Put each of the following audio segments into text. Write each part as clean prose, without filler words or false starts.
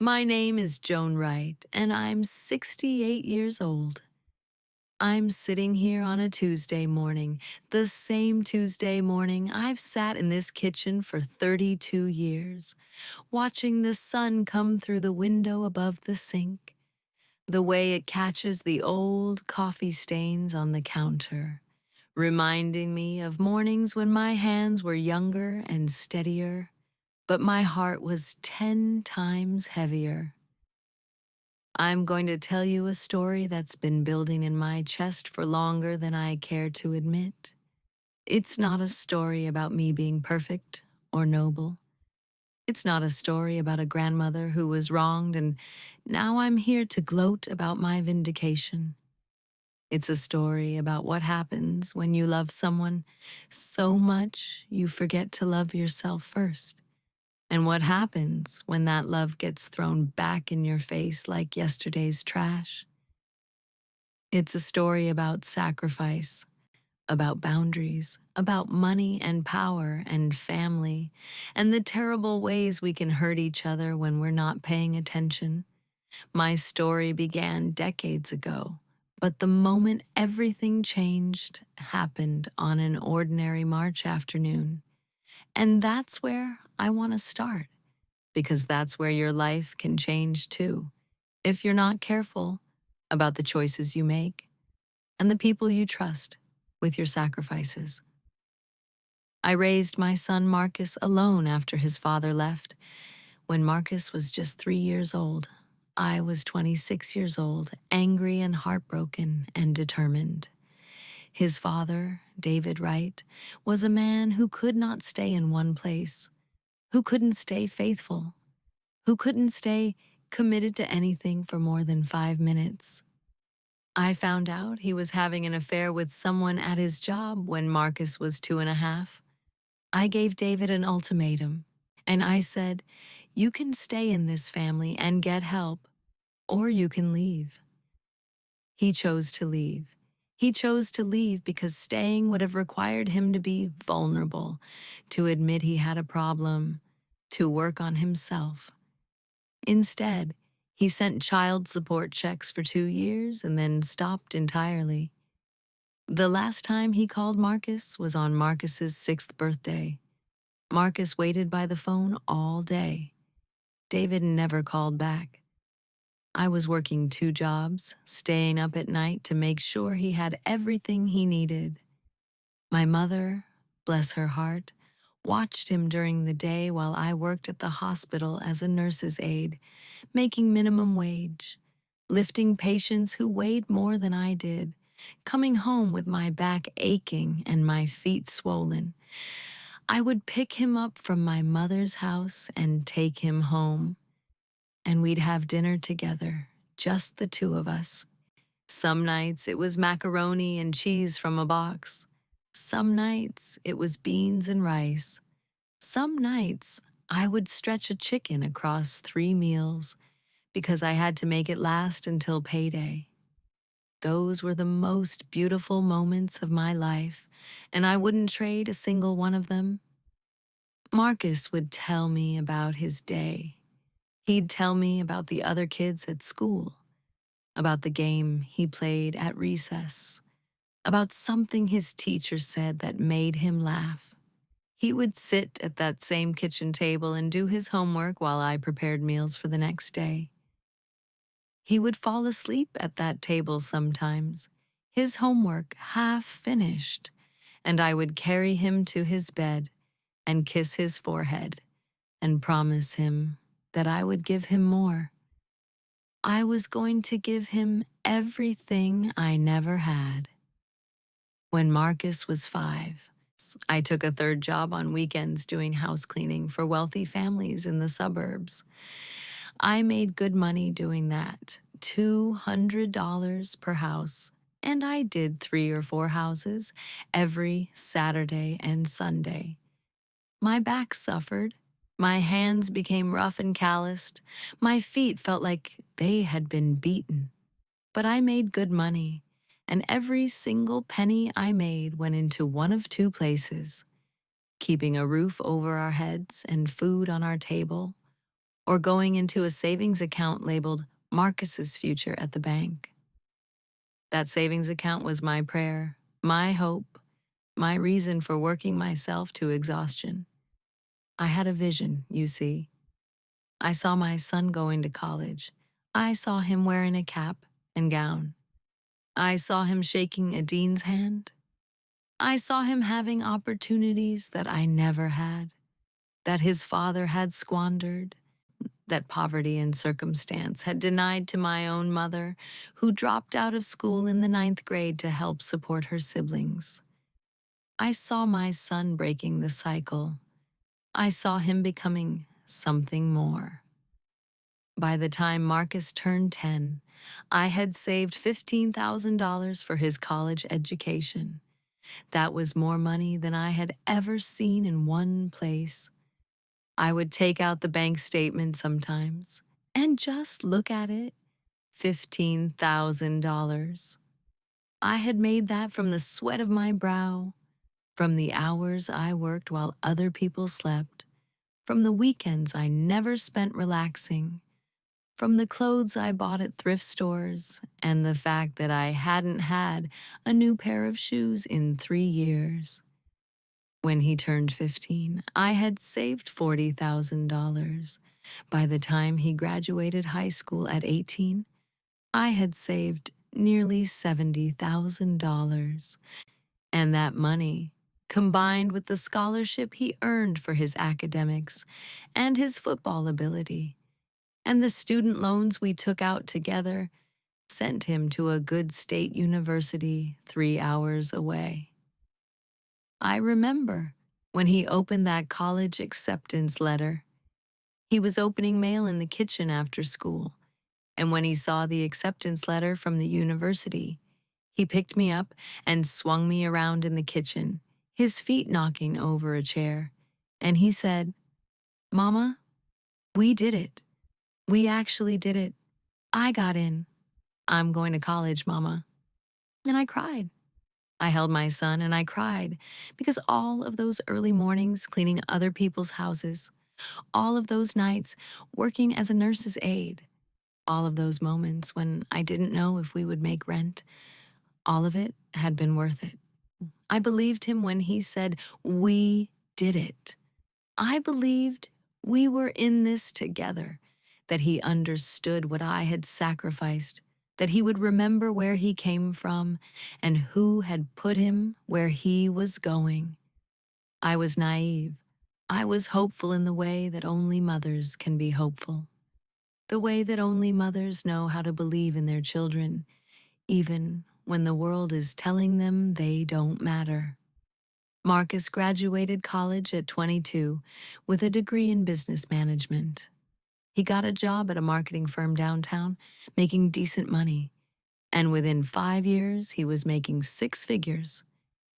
My name is Joan Wright, and I'm 68 years old. I'm sitting here on a Tuesday morning, the same Tuesday morning I've sat in this kitchen for 32 years, watching the sun come through the window above the sink, the way it catches the old coffee stains on the counter, reminding me of mornings when my hands were younger and steadier, but my heart was 10 times heavier. I'm going to tell you a story that's been building in my chest for longer than I care to admit. It's not a story about me being perfect or noble. It's not a story about a grandmother who was wronged and now I'm here to gloat about my vindication. It's a story about what happens when you love someone so much you forget to love yourself first. And what happens when that love gets thrown back in your face like yesterday's trash? It's a story about sacrifice, about boundaries, about money and power and family, and the terrible ways we can hurt each other when we're not paying attention. My story began decades ago, but the moment everything changed happened on an ordinary March afternoon. And that's where I want to start, because that's where your life can change too, if you're not careful about the choices you make and the people you trust with your sacrifices. I raised my son Marcus alone after his father left. When Marcus was just 3 years old, I was 26 years old, angry and heartbroken and determined. His father, David Wright, was a man who could not stay in one place, who couldn't stay faithful, who couldn't stay committed to anything for more than 5 minutes. I found out he was having an affair with someone at his job when Marcus was 2.5. I gave David an ultimatum, and I said, "You can stay in this family and get help, or you can leave." He chose to leave. He chose to leave because staying would have required him to be vulnerable, to admit he had a problem, to work on himself. Instead, he sent child support checks for 2 years and then stopped entirely. The last time he called Marcus was on Marcus's 6th birthday. Marcus waited by the phone all day. David never called back. I was working 2 jobs, staying up at night to make sure he had everything he needed. My mother, bless her heart, watched him during the day while I worked at the hospital as a nurse's aide, making minimum wage, lifting patients who weighed more than I did, coming home with my back aching and my feet swollen. I would pick him up from my mother's house and take him home, and we'd have dinner together, just the two of us. Some nights it was macaroni and cheese from a box. Some nights it was beans and rice. Some nights I would stretch a chicken across 3 meals because I had to make it last until payday. Those were the most beautiful moments of my life, and I wouldn't trade a single one of them. Marcus would tell me about his day. He'd tell me about the other kids at school, about the game he played at recess, about something his teacher said that made him laugh. He would sit at that same kitchen table and do his homework while I prepared meals for the next day. He would fall asleep at that table sometimes, his homework half finished, and I would carry him to his bed and kiss his forehead and promise him that I would give him more. I was going to give him everything I never had. When Marcus was 5, I took a third job on weekends doing house cleaning for wealthy families in the suburbs. I made good money doing that, $200 per house, and I did 3 or 4 houses every Saturday and Sunday. My back suffered. My hands became rough and calloused. My feet felt like they had been beaten. But I made good money, and every single penny I made went into one of two places: keeping a roof over our heads and food on our table, or going into a savings account labeled Marcus's future at the bank. That savings account was my prayer, my hope, my reason for working myself to exhaustion. I had a vision, you see. I saw my son going to college. I saw him wearing a cap and gown. I saw him shaking a dean's hand. I saw him having opportunities that I never had, that his father had squandered, that poverty and circumstance had denied to my own mother, who dropped out of school in the ninth grade to help support her siblings. I saw my son breaking the cycle. I saw him becoming something more. By the time Marcus turned 10, I had saved $15,000 for his college education. That was more money than I had ever seen in one place. I would take out the bank statement sometimes and just look at it. $15,000. I had made that from the sweat of my brow, from the hours I worked while other people slept, from the weekends I never spent relaxing, from the clothes I bought at thrift stores, and the fact that I hadn't had a new pair of shoes in 3 years. When he turned 15, I had saved $40,000. By the time he graduated high school at 18, I had saved nearly $70,000. And that money, combined with the scholarship he earned for his academics and his football ability, and the student loans we took out together, sent him to a good state university 3 hours away. I remember when he opened that college acceptance letter. He was opening mail in the kitchen after school, and when he saw the acceptance letter from the university, he picked me up and swung me around in the kitchen, his feet knocking over a chair, and he said, "Mama, we did it. We actually did it. I got in. I'm going to college, Mama." And I cried. I held my son and I cried because all of those early mornings cleaning other people's houses, all of those nights working as a nurse's aide, all of those moments when I didn't know if we would make rent, all of it had been worth it. I believed him when he said, "We did it." I believed we were in this together, that he understood what I had sacrificed, that he would remember where he came from and who had put him where he was going. I was naive. I was hopeful in the way that only mothers can be hopeful, the way that only mothers know how to believe in their children, even when the world is telling them they don't matter. Marcus graduated college at 22 with a degree in business management. He got a job at a marketing firm downtown, making decent money. And within 5 years, he was making six figures.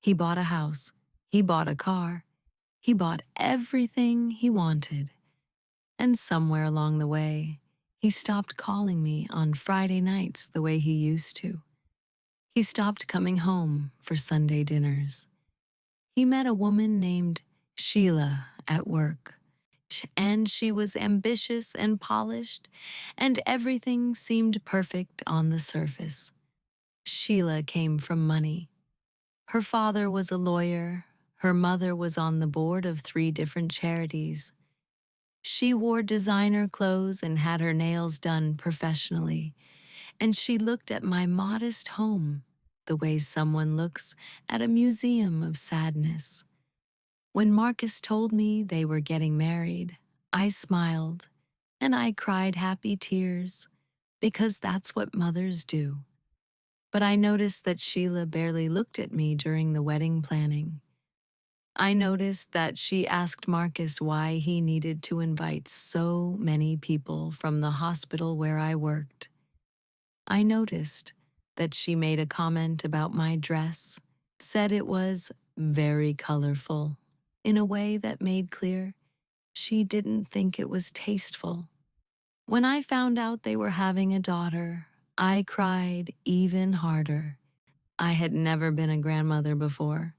He bought a house. He bought a car. He bought everything he wanted. And somewhere along the way, he stopped calling me on Friday nights the way he used to. He stopped coming home for Sunday dinners. He met a woman named Sheila at work, and she was ambitious and polished, and everything seemed perfect on the surface. Sheila came from money. Her father was a lawyer. Her mother was on the board of 3 different charities. She wore designer clothes and had her nails done professionally, and she looked at my modest home the way someone looks at a museum of sadness. When Marcus told me they were getting married, I smiled and I cried happy tears because that's what mothers do. But I noticed that Sheila barely looked at me during the wedding planning. I noticed that she asked Marcus why he needed to invite so many people from the hospital where I worked. I noticed that she made a comment about my dress, said it was very colorful, in a way that made clear she didn't think it was tasteful. When I found out they were having a daughter, I cried even harder. I had never been a grandmother before,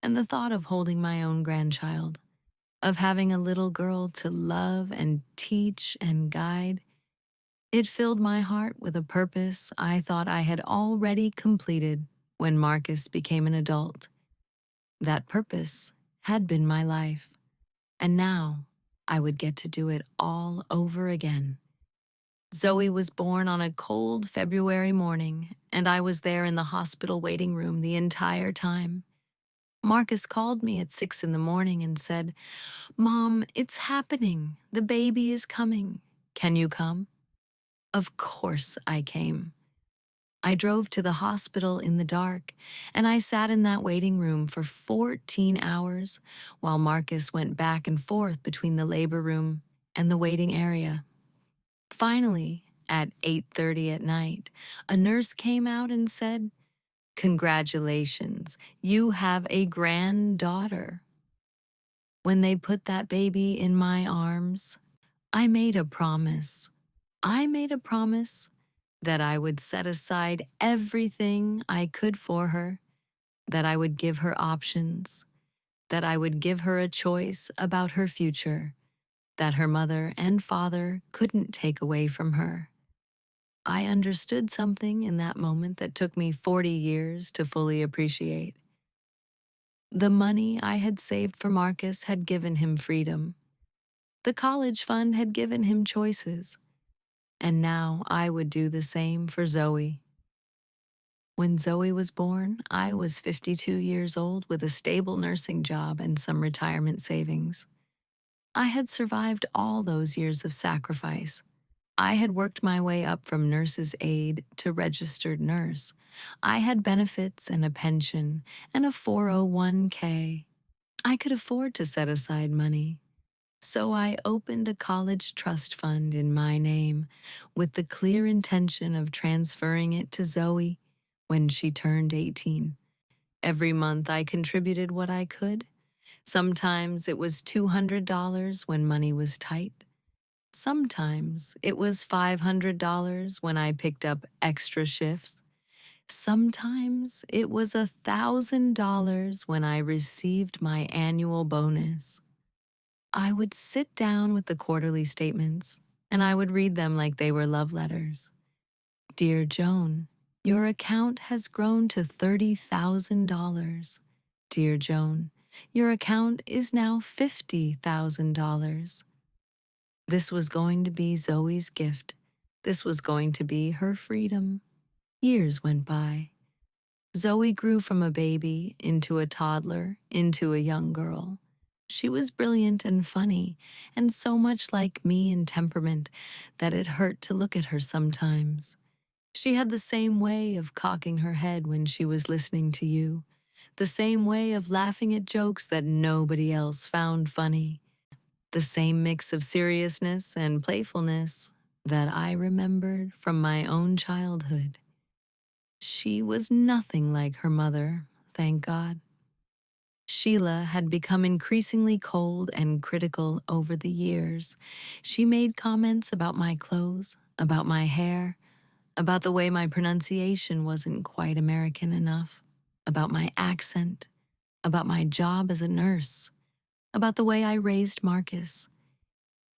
and the thought of holding my own grandchild, of having a little girl to love and teach and guide. It filled my heart with a purpose I thought I had already completed when Marcus became an adult. That purpose had been my life, and now I would get to do it all over again. Zoe was born on a cold February morning, and I was there in the hospital waiting room the entire time. Marcus called me at 6 in the morning and said, "Mom, it's happening. The baby is coming. Can you come?" Of course I came. I drove to the hospital in the dark, and I sat in that waiting room for 14 hours while Marcus went back and forth between the labor room and the waiting area. Finally, at 8:30 at night, a nurse came out and said, "Congratulations, you have a granddaughter." When they put that baby in my arms, I made a promise. I made a promise that I would set aside everything I could for her, that I would give her options, that I would give her a choice about her future, that her mother and father couldn't take away from her. I understood something in that moment that took me 40 years to fully appreciate. The money I had saved for Marcus had given him freedom. The college fund had given him choices, and now I would do the same for Zoe. When Zoe was born, I was 52 years old with a stable nursing job and some retirement savings. I had survived all those years of sacrifice. I had worked my way up from nurse's aide to registered nurse. I had benefits and a pension and a 401k. I could afford to set aside money. So I opened a college trust fund in my name with the clear intention of transferring it to Zoe when she turned 18. Every month I contributed what I could. Sometimes it was $200 when money was tight. Sometimes it was $500 when I picked up extra shifts. Sometimes it was $1,000 when I received my annual bonus. I would sit down with the quarterly statements, and I would read them like they were love letters. "Dear Joan, your account has grown to $30,000. Dear Joan, your account is now $50,000. This was going to be Zoe's gift. This was going to be her freedom. Years went by. Zoe grew from a baby into a toddler, into a young girl. She was brilliant and funny, and so much like me in temperament that it hurt to look at her sometimes. She had the same way of cocking her head when she was listening to you, the same way of laughing at jokes that nobody else found funny, the same mix of seriousness and playfulness that I remembered from my own childhood. She was nothing like her mother, thank God. Sheila had become increasingly cold and critical over the years. She made comments about my clothes, about my hair, about the way my pronunciation wasn't quite American enough, about my accent, about my job as a nurse, about the way I raised Marcus.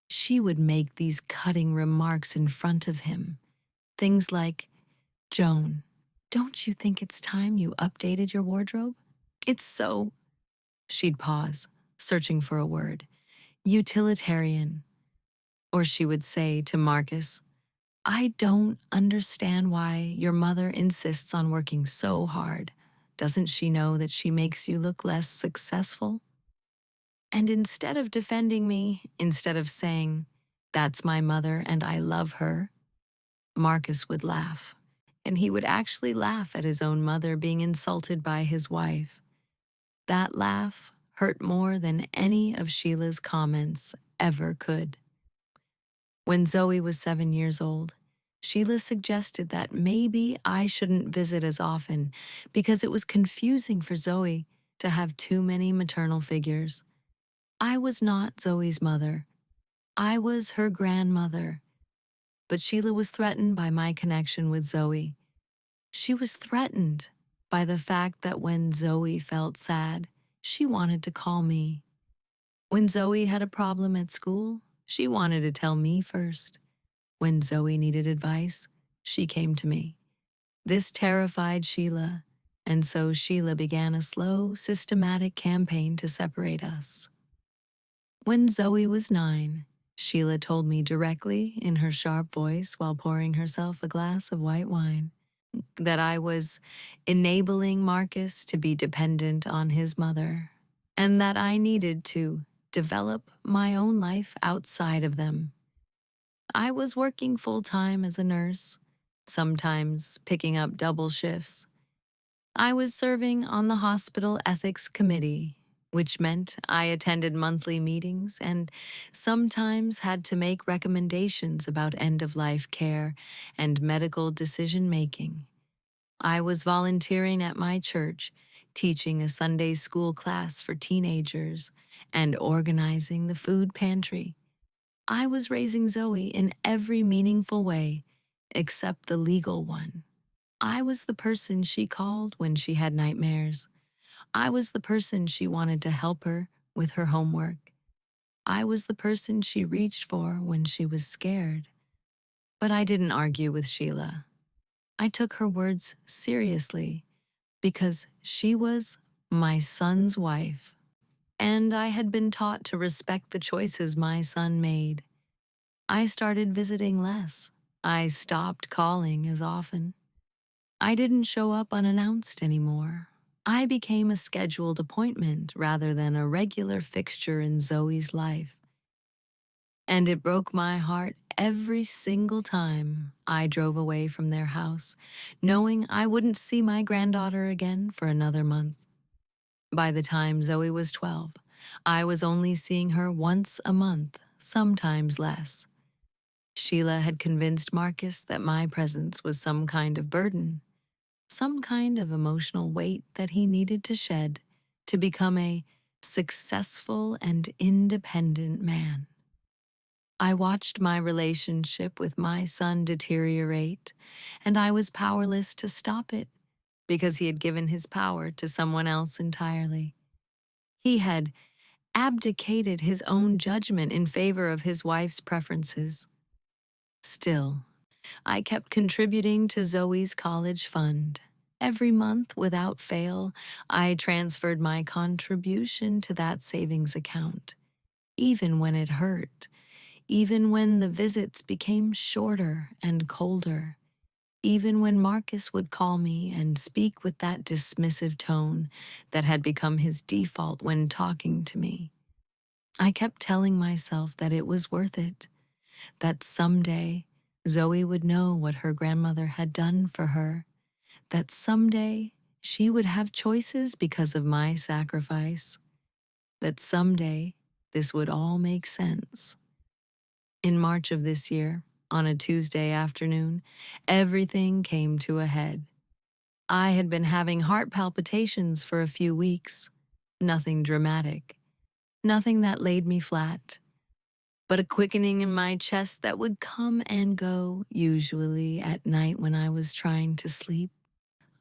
She would make these cutting remarks in front of him. Things like, "Joan, don't you think it's time you updated your wardrobe? It's so—" She'd pause, searching for a word. "Utilitarian." Or she would say to Marcus, "I don't understand why your mother insists on working so hard. Doesn't she know that she makes you look less successful?" And instead of defending me, instead of saying, "That's my mother and I love her," Marcus would laugh. And he would actually laugh at his own mother being insulted by his wife. That laugh hurt more than any of Sheila's comments ever could. When Zoe was 7 years old, Sheila suggested that maybe I shouldn't visit as often because it was confusing for Zoe to have too many maternal figures. I was not Zoe's mother. I was her grandmother. But Sheila was threatened by my connection with Zoe. She was threatened by the fact that when Zoe felt sad, she wanted to call me. When Zoe had a problem at school, she wanted to tell me first. When Zoe needed advice, she came to me. This terrified Sheila, and so Sheila began a slow, systematic campaign to separate us. When Zoe was 9, Sheila told me directly in her sharp voice while pouring herself a glass of white wine that I was enabling Marcus to be dependent on his mother, and that I needed to develop my own life outside of them. I was working full time as a nurse, sometimes picking up double shifts. I was serving on the hospital ethics committee, which meant I attended monthly meetings and sometimes had to make recommendations about end of life care and medical decision making. I was volunteering at my church, teaching a Sunday school class for teenagers and organizing the food pantry. I was raising Zoe in every meaningful way, except the legal one. I was the person she called when she had nightmares. I was the person she wanted to help her with her homework. I was the person she reached for when she was scared. But I didn't argue with Sheila. I took her words seriously because she was my son's wife, and I had been taught to respect the choices my son made. I started visiting less. I stopped calling as often. I didn't show up unannounced anymore. I became a scheduled appointment rather than a regular fixture in Zoe's life. And it broke my heart every single time I drove away from their house, knowing I wouldn't see my granddaughter again for another month. By the time Zoe was 12, I was only seeing her once a month, sometimes less. Sheila had convinced Marcus that my presence was some kind of burden, some kind of emotional weight that he needed to shed to become a successful and independent man. I watched my relationship with my son deteriorate, and I was powerless to stop it because he had given his power to someone else entirely. He had abdicated his own judgment in favor of his wife's preferences. Still, I kept contributing to Zoe's college fund. Every month, without fail, I transferred my contribution to that savings account, even when it hurt, even when the visits became shorter and colder, even when Marcus would call me and speak with that dismissive tone that had become his default when talking to me. I kept telling myself that it was worth it, that someday Zoe would know what her grandmother had done for her, that someday she would have choices because of my sacrifice, that someday this would all make sense. In March of this year, on a Tuesday afternoon, everything came to a head. I had been having heart palpitations for a few weeks. Nothing dramatic, nothing that laid me flat, but a quickening in my chest that would come and go, usually at night when I was trying to sleep.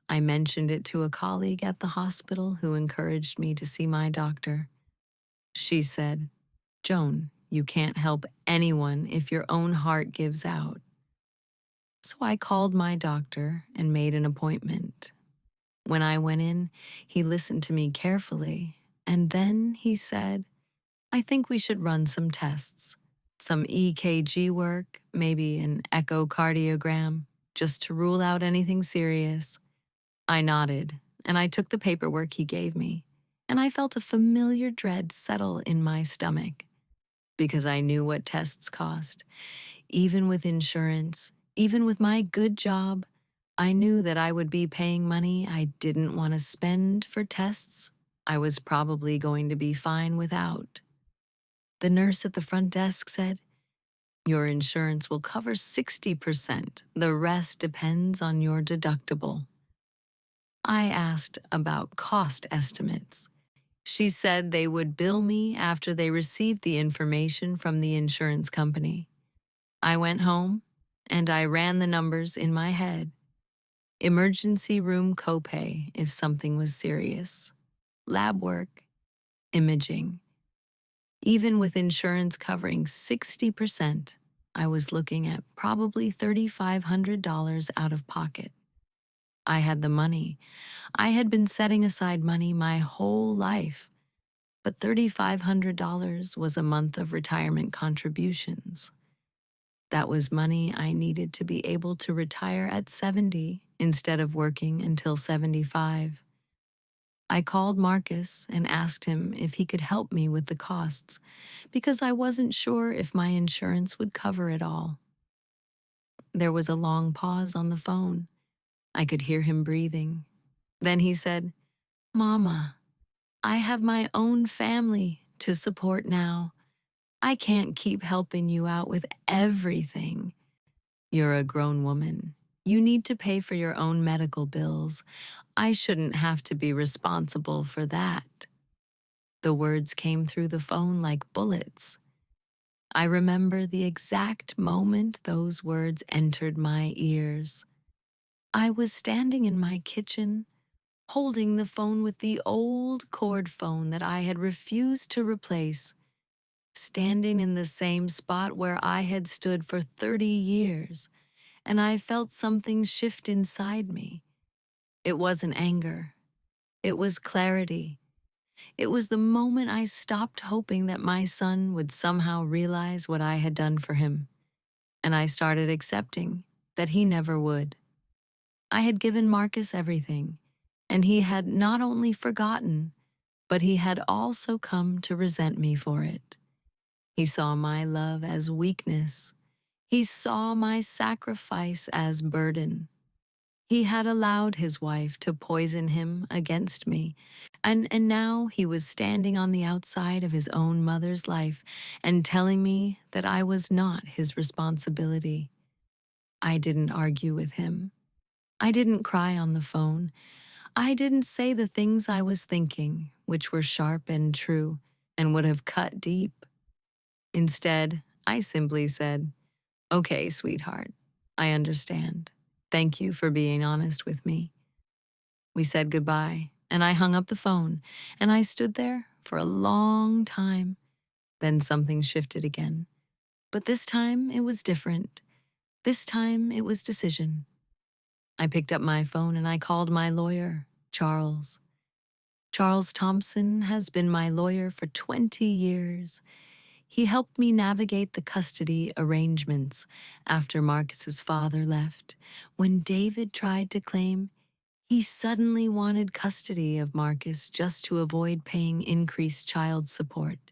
I mentioned it to a colleague at the hospital who encouraged me to see my doctor. She said, "Joan, you can't help anyone if your own heart gives out." So I called my doctor and made an appointment. When I went in, he listened to me carefully, and then he said, "I think we should run some tests. Some EKG work, maybe an echocardiogram, just to rule out anything serious." I nodded, and I took the paperwork he gave me, and I felt a familiar dread settle in my stomach, because I knew what tests cost. Even with insurance, even with my good job, I knew that I would be paying money I didn't want to spend for tests I was probably going to be fine without. The nurse at the front desk said, "Your insurance will cover 60%. The rest depends on your deductible." I asked about cost estimates. She said they would bill me after they received the information from the insurance company. I went home and I ran the numbers in my head. Emergency room copay if something was serious. Lab work, imaging. Even with insurance covering 60%, I was looking at probably $3,500 out of pocket. I had the money. I had been setting aside money my whole life, but $3,500 was a month of retirement contributions. That was money I needed to be able to retire at 70 instead of working until 75. I called Marcus and asked him if he could help me with the costs because I wasn't sure if my insurance would cover it all. There was a long pause on the phone. I could hear him breathing. Then he said, "Mama, I have my own family to support now. I can't keep helping you out with everything. You're a grown woman. You need to pay for your own medical bills. I shouldn't have to be responsible for that." The words came through the phone like bullets. I remember the exact moment those words entered my ears. I was standing in my kitchen, holding the phone with the old cord phone that I had refused to replace, standing in the same spot where I had stood for 30 years, and I felt something shift inside me. It wasn't anger. It was clarity. It was the moment I stopped hoping that my son would somehow realize what I had done for him, and I started accepting that he never would. I had given Marcus everything, and he had not only forgotten, but he had also come to resent me for it. He saw my love as weakness. He saw my sacrifice as burden. He had allowed his wife to poison him against me, and now he was standing on the outside of his own mother's life and telling me that I was not his responsibility. I didn't argue with him. I didn't cry on the phone. I didn't say the things I was thinking, which were sharp and true, and would have cut deep. Instead, I simply said, "Okay, sweetheart, I understand. Thank you for being honest with me." We said goodbye, and I hung up the phone, and I stood there for a long time. Then something shifted again. But this time it was different. This time it was decision. I picked up my phone and I called my lawyer, Charles. Charles Thompson has been my lawyer for 20 years. He helped me navigate the custody arrangements after Marcus's father left. When David tried to claim, he suddenly wanted custody of Marcus just to avoid paying increased child support.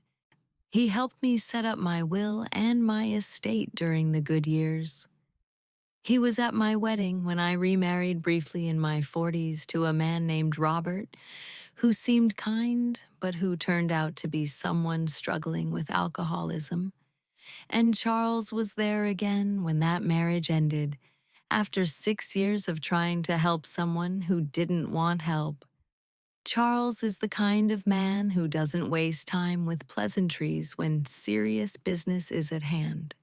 He helped me set up my will and my estate during the good years. He was at my wedding when I remarried briefly in my 40s to a man named Robert, who seemed kind, but who turned out to be someone struggling with alcoholism. And Charles was there again when that marriage ended, after 6 years of trying to help someone who didn't want help. Charles is the kind of man who doesn't waste time with pleasantries when serious business is at hand.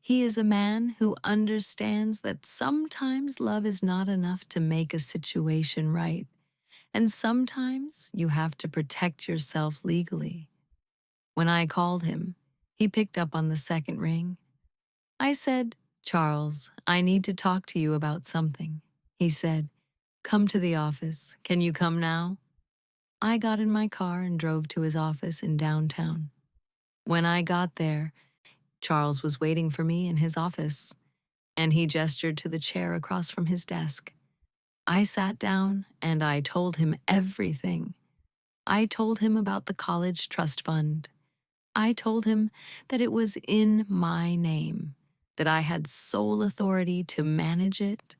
He is a man who understands that sometimes love is not enough to make a situation right, and sometimes you have to protect yourself legally. When I called him, he picked up on the second ring. I said, "Charles, I need to talk to you about something." He said, "Come to the office. Can you come now?" I got in my car and drove to his office in downtown. When I got there, Charles was waiting for me in his office, and he gestured to the chair across from his desk. I sat down and I told him everything. I told him about the college trust fund. I told him that it was in my name, that I had sole authority to manage it,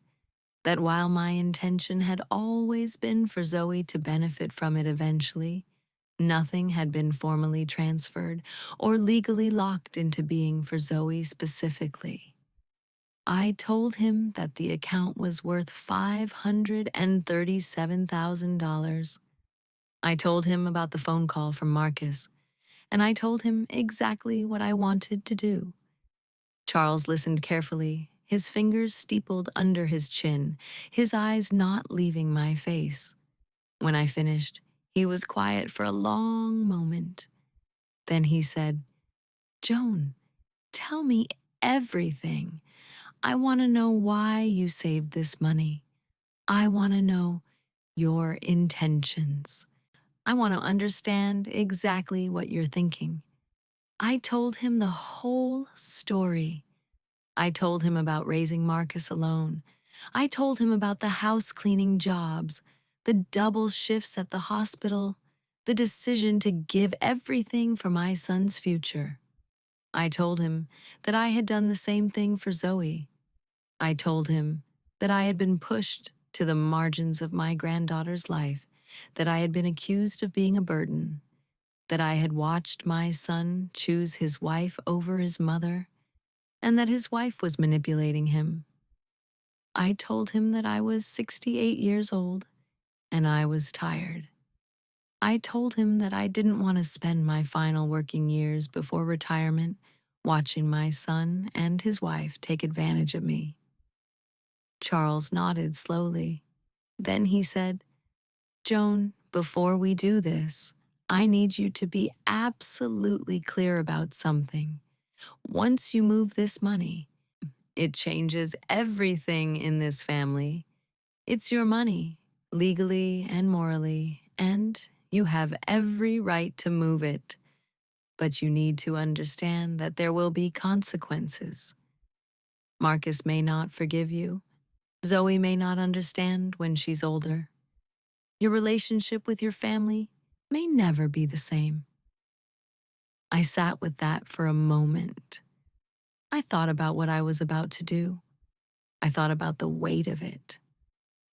that while my intention had always been for Zoe to benefit from it eventually, nothing had been formally transferred or legally locked into being for Zoe specifically. I told him that the account was worth $537,000. I told him about the phone call from Marcus, and I told him exactly what I wanted to do. Charles listened carefully, his fingers steepled under his chin, his eyes not leaving my face. When I finished, he was quiet for a long moment. Then he said, Joan, tell me everything. I want to know why you saved this money. I want to know your intentions. I want to understand exactly what you're thinking. I told him the whole story. I told him about raising Marcus alone. I told him about the house cleaning jobs, the double shifts at the hospital, the decision to give everything for my son's future. I told him that I had done the same thing for Zoe. I told him that I had been pushed to the margins of my granddaughter's life, that I had been accused of being a burden, that I had watched my son choose his wife over his mother, and that his wife was manipulating him. I told him that I was 68 years old and I was tired. I told him that I didn't want to spend my final working years before retirement watching my son and his wife take advantage of me. Charles nodded slowly. Then he said, Joan, before we do this, I need you to be absolutely clear about something. Once you move this money, it changes everything in this family. It's your money, legally and morally, and you have every right to move it. But you need to understand that there will be consequences. Marcus may not forgive you. Zoe may not understand when she's older. Your relationship with your family may never be the same. I sat with that for a moment. I thought about what I was about to do. I thought about the weight of it.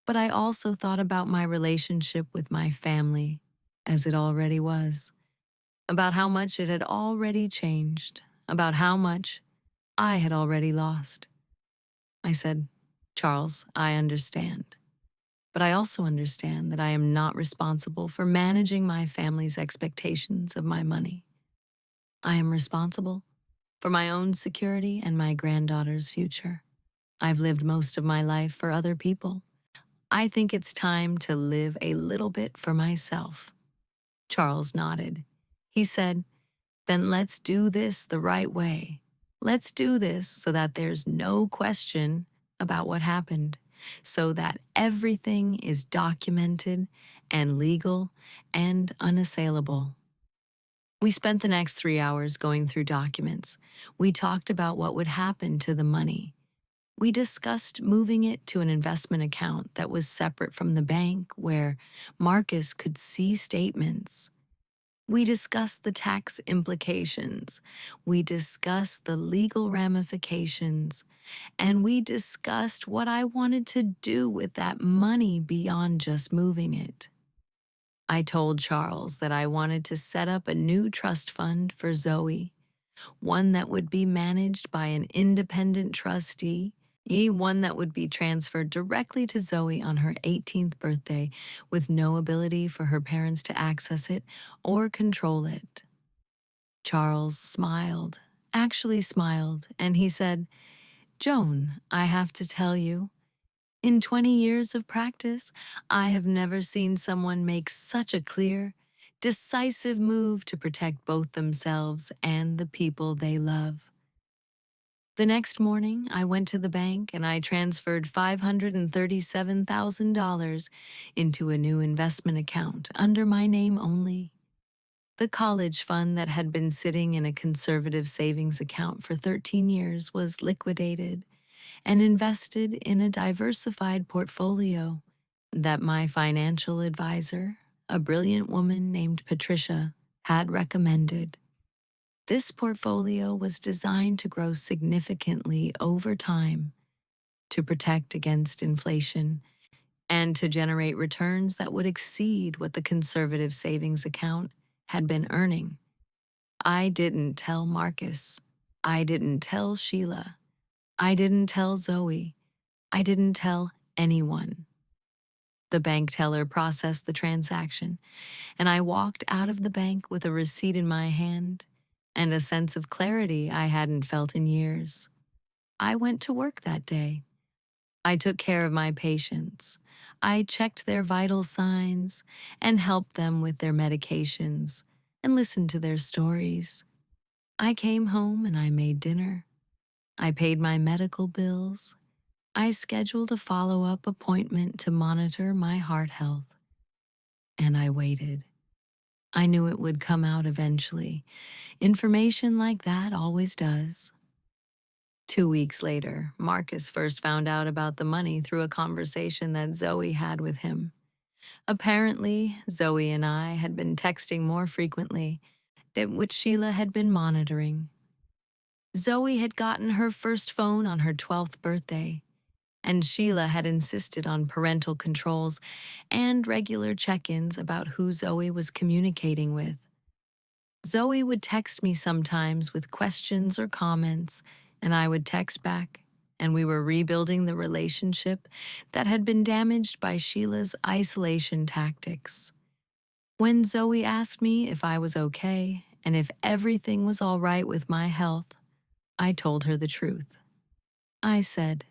But I also thought about my relationship with my family, as it already was, about how much it had already changed, about how much I had already lost. I said, Charles, I understand. But I also understand that I am not responsible for managing my family's expectations of my money. I am responsible for my own security and my granddaughter's future. I've lived most of my life for other people. I think it's time to live a little bit for myself. Charles nodded. He said, Then let's do this the right way. Let's do this so that there's no question about what happened, so that everything is documented and legal and unassailable. We spent the next 3 hours going through documents. We talked about what would happen to the money. We discussed moving it to an investment account that was separate from the bank where Marcus could see statements. We discussed the tax implications. We discussed the legal ramifications. And we discussed what I wanted to do with that money beyond just moving it. I told Charles that I wanted to set up a new trust fund for Zoe, one that would be managed by an independent trustee, one that would be transferred directly to Zoe on her 18th birthday with no ability for her parents to access it or control it. Charles smiled, actually smiled, and he said, Joan, I have to tell you, in 20 years of practice, I have never seen someone make such a clear, decisive move to protect both themselves and the people they love. The next morning, I went to the bank and I transferred $537,000 into a new investment account under my name only. The college fund that had been sitting in a conservative savings account for 13 years was liquidated and invested in a diversified portfolio that my financial advisor, a brilliant woman named Patricia, had recommended. This portfolio was designed to grow significantly over time, to protect against inflation, and to generate returns that would exceed what the conservative savings account had been earning. I didn't tell Marcus. I didn't tell Sheila. I didn't tell Zoe. I didn't tell anyone. The bank teller processed the transaction, and I walked out of the bank with a receipt in my hand and a sense of clarity I hadn't felt in years. I went to work that day. I took care of my patients. I checked their vital signs and helped them with their medications. and listened to their stories. I came home and I made dinner. I paid my medical bills. I scheduled a follow-up appointment to monitor my heart health. And I waited. I knew it would come out eventually. Information like that always does. 2 weeks later, Marcus first found out about the money through a conversation that Zoe had with him. Apparently, Zoe and I had been texting more frequently, which Sheila had been monitoring. Zoe had gotten her first phone on her 12th birthday, and Sheila had insisted on parental controls and regular check-ins about who Zoe was communicating with. Zoe would text me sometimes with questions or comments, and I would text back, and we were rebuilding the relationship that had been damaged by Sheila's isolation tactics. When Zoe asked me if I was okay and if everything was all right with my health, I told her the truth. I said,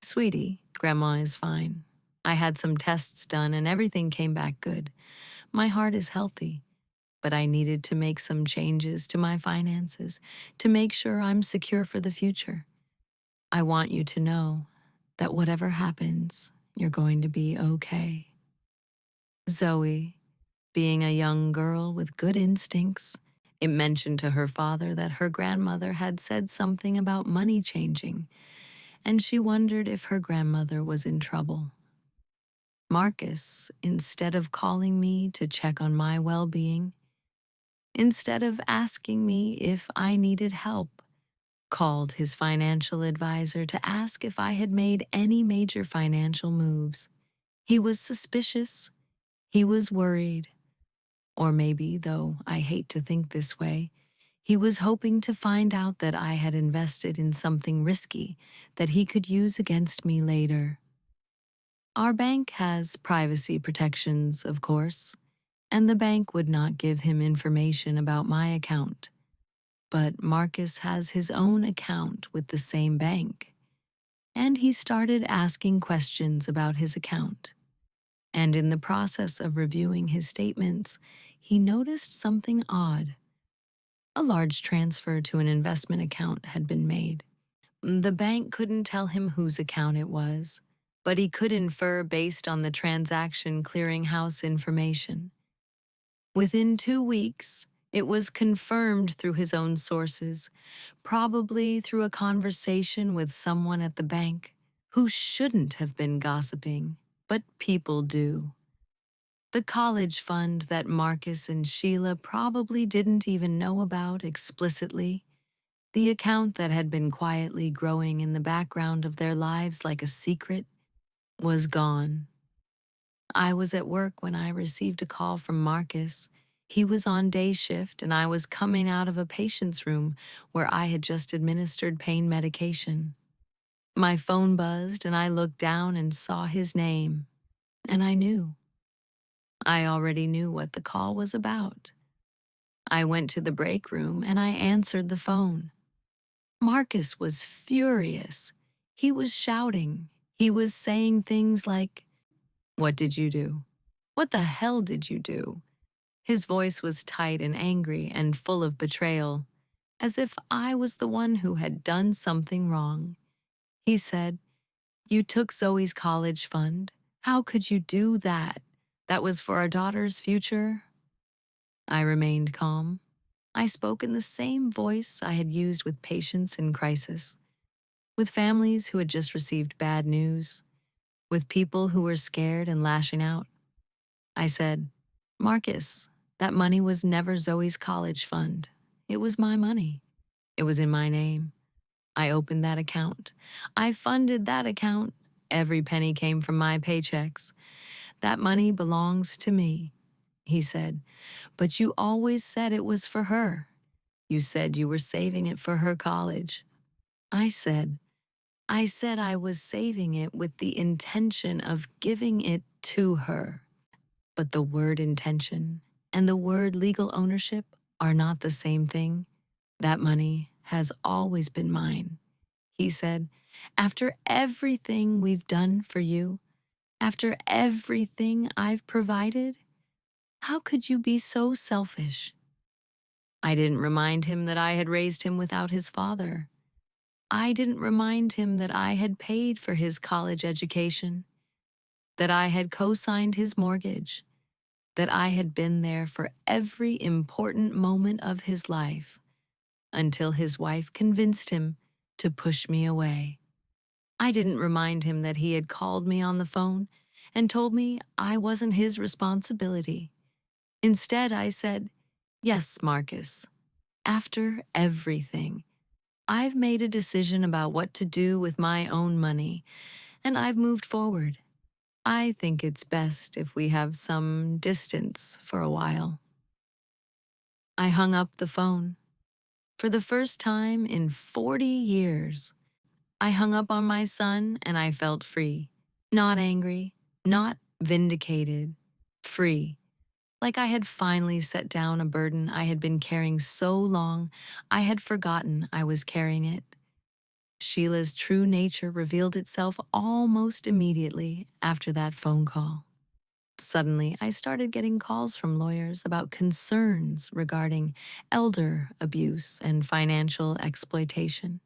"Sweetie, Grandma is fine. I had some tests done and everything came back good. My heart is healthy, but I needed to make some changes to my finances to make sure I'm secure for the future. I want you to know that whatever happens, you're going to be okay." Zoe, being a young girl with good instincts, it mentioned to her father that her grandmother had said something about money changing, and she wondered if her grandmother was in trouble. Marcus, instead of calling me to check on my well-being, instead of asking me if I needed help, called his financial advisor to ask if I had made any major financial moves. He was suspicious. He was worried. Or maybe, though I hate to think this way, he was hoping to find out that I had invested in something risky that he could use against me later. Our bank has privacy protections, of course, and the bank would not give him information about my account. But Marcus has his own account with the same bank, and he started asking questions about his account. And in the process of reviewing his statements, he noticed something odd. A large transfer to an investment account had been made. The bank couldn't tell him whose account it was, but he could infer based on the transaction clearinghouse information. Within 2 weeks, it was confirmed through his own sources, probably through a conversation with someone at the bank who shouldn't have been gossiping, but people do. The college fund that Marcus and Sheila probably didn't even know about explicitly, the account that had been quietly growing in the background of their lives like a secret, was gone. I was at work when I received a call from Marcus. He was on day shift and I was coming out of a patient's room where I had just administered pain medication. My phone buzzed and I looked down and saw his name, and I knew. I already knew what the call was about. I went to the break room and I answered the phone. Marcus was furious. He was shouting. He was saying things like, "What did you do? What the hell did you do?" His voice was tight and angry and full of betrayal, as if I was the one who had done something wrong. He said, "You took Zoe's college fund. How could you do that? That was for our daughter's future." I remained calm. I spoke in the same voice I had used with patients in crisis, with families who had just received bad news, with people who were scared and lashing out. I said, "Marcus, that money was never Zoe's college fund. It was my money. It was in my name. I opened that account. I funded that account. Every penny came from my paychecks. That money belongs to me." He said, "But you always said it was for her. You said you were saving it for her college." I said, I was saving it with the intention of giving it to her. But the word intention and the word legal ownership are not the same thing. That money has always been mine." He said, "After everything we've done for you, after everything I've provided, how could you be so selfish?" I didn't remind him that I had raised him without his father. I didn't remind him that I had paid for his college education, that I had co-signed his mortgage, that I had been there for every important moment of his life until his wife convinced him to push me away. I didn't remind him that he had called me on the phone and told me I wasn't his responsibility. Instead, I said, "Yes, Marcus, after everything, I've made a decision about what to do with my own money, and I've moved forward. I think it's best if we have some distance for a while." I hung up the phone. For the first time in 40 years, I hung up on my son and I felt free. Not angry, not vindicated, free. Like I had finally set down a burden I had been carrying so long, I had forgotten I was carrying it. Sheila's true nature revealed itself almost immediately after that phone call. Suddenly, I started getting calls from lawyers about concerns regarding elder abuse and financial exploitation.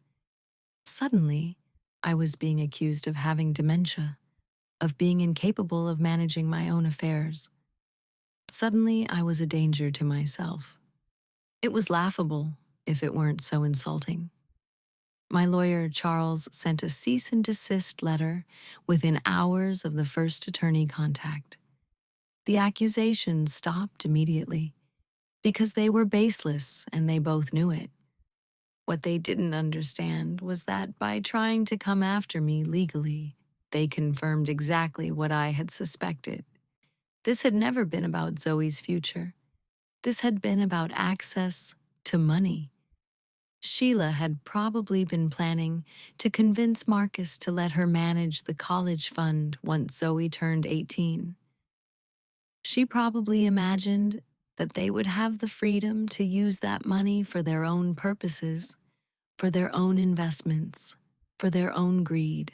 Suddenly, I was being accused of having dementia, of being incapable of managing my own affairs. Suddenly, I was a danger to myself. It was laughable if it weren't so insulting. My lawyer, Charles, sent a cease and desist letter within hours of the first attorney contact. The accusations stopped immediately because they were baseless and they both knew it. What they didn't understand was that by trying to come after me legally, they confirmed exactly what I had suspected. This had never been about Zoe's future. This had been about access to money. Sheila had probably been planning to convince Marcus to let her manage the college fund once Zoe turned 18. She probably imagined that they would have the freedom to use that money for their own purposes, for their own investments, for their own greed.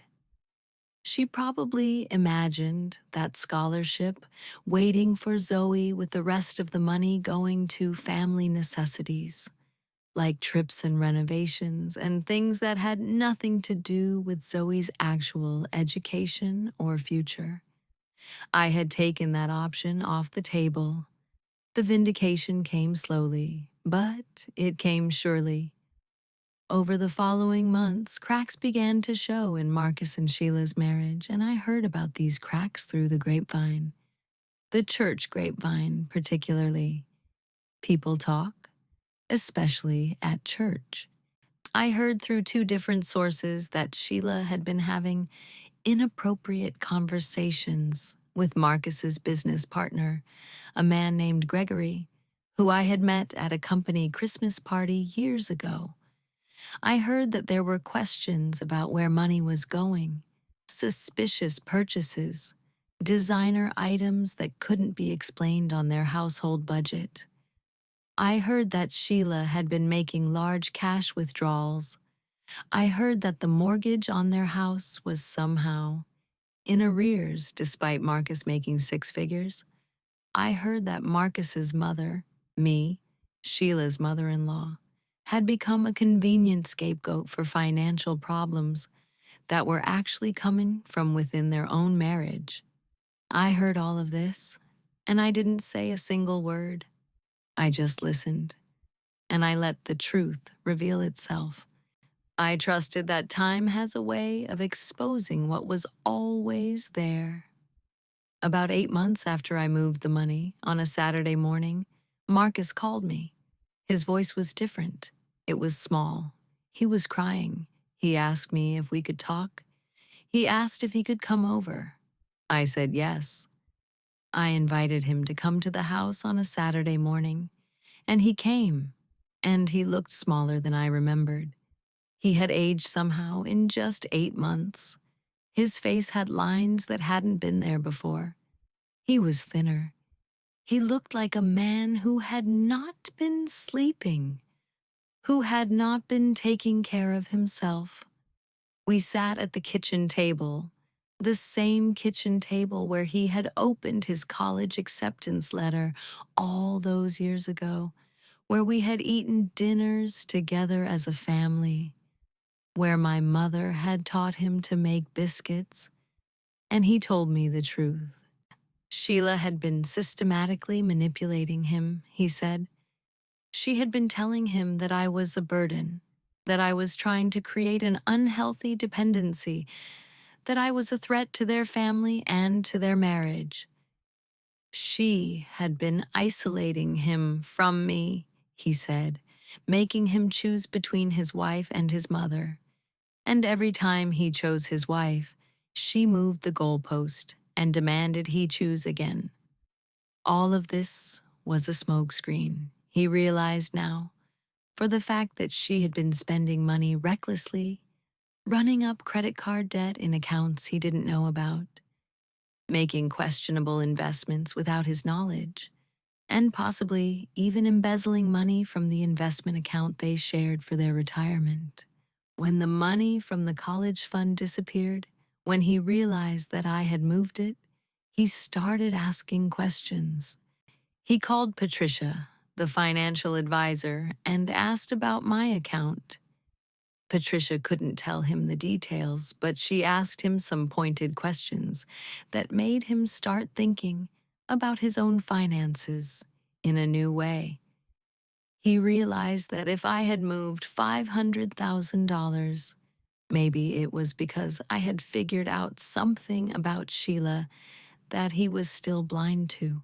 She probably imagined that scholarship waiting for Zoe with the rest of the money going to family necessities, like trips and renovations and things that had nothing to do with Zoe's actual education or future. I had taken that option off the table. The vindication came slowly, but it came surely. Over the following months, cracks began to show in Marcus and Sheila's marriage, and I heard about these cracks through the grapevine. The church grapevine, particularly. People talk, especially at church. I heard through two different sources that Sheila had been having inappropriate conversations with Marcus's business partner, a man named Gregory, who I had met at a company Christmas party years ago. I heard that there were questions about where money was going, suspicious purchases, designer items that couldn't be explained on their household budget. I heard that Sheila had been making large cash withdrawals. I heard that the mortgage on their house was somehow in arrears despite Marcus making six figures. I heard that Marcus's mother, me, Sheila's mother-in-law, had become a convenient scapegoat for financial problems that were actually coming from within their own marriage. I heard all of this, and I didn't say a single word. I just listened, and I let the truth reveal itself. I trusted that time has a way of exposing what was always there. About 8 months after I moved the money, on a Saturday morning, Marcus called me. His voice was different. It was small. He was crying. He asked me if we could talk. He asked if he could come over. I said yes. I invited him to come to the house on a Saturday morning, and he came, and he looked smaller than I remembered. He had aged somehow in just 8 months. His face had lines that hadn't been there before. He was thinner. He looked like a man who had not been sleeping, who had not been taking care of himself. We sat at the kitchen table, the same kitchen table where he had opened his college acceptance letter all those years ago, where we had eaten dinners together as a family, where my mother had taught him to make biscuits, and he told me the truth. Sheila had been systematically manipulating him, he said. She had been telling him that I was a burden, that I was trying to create an unhealthy dependency, that I was a threat to their family and to their marriage. She had been isolating him from me, he said, making him choose between his wife and his mother. And every time he chose his wife, she moved the goalpost and demanded he choose again. All of this was a smokescreen, he realized now, for the fact that she had been spending money recklessly, running up credit card debt in accounts he didn't know about, making questionable investments without his knowledge, and possibly even embezzling money from the investment account they shared for their retirement. When the money from the college fund disappeared, when he realized that I had moved it, he started asking questions. He called Patricia, the financial advisor, and asked about my account. Patricia couldn't tell him the details, but she asked him some pointed questions that made him start thinking about his own finances in a new way. He realized that if I had moved $500,000, maybe it was because I had figured out something about Sheila that he was still blind to.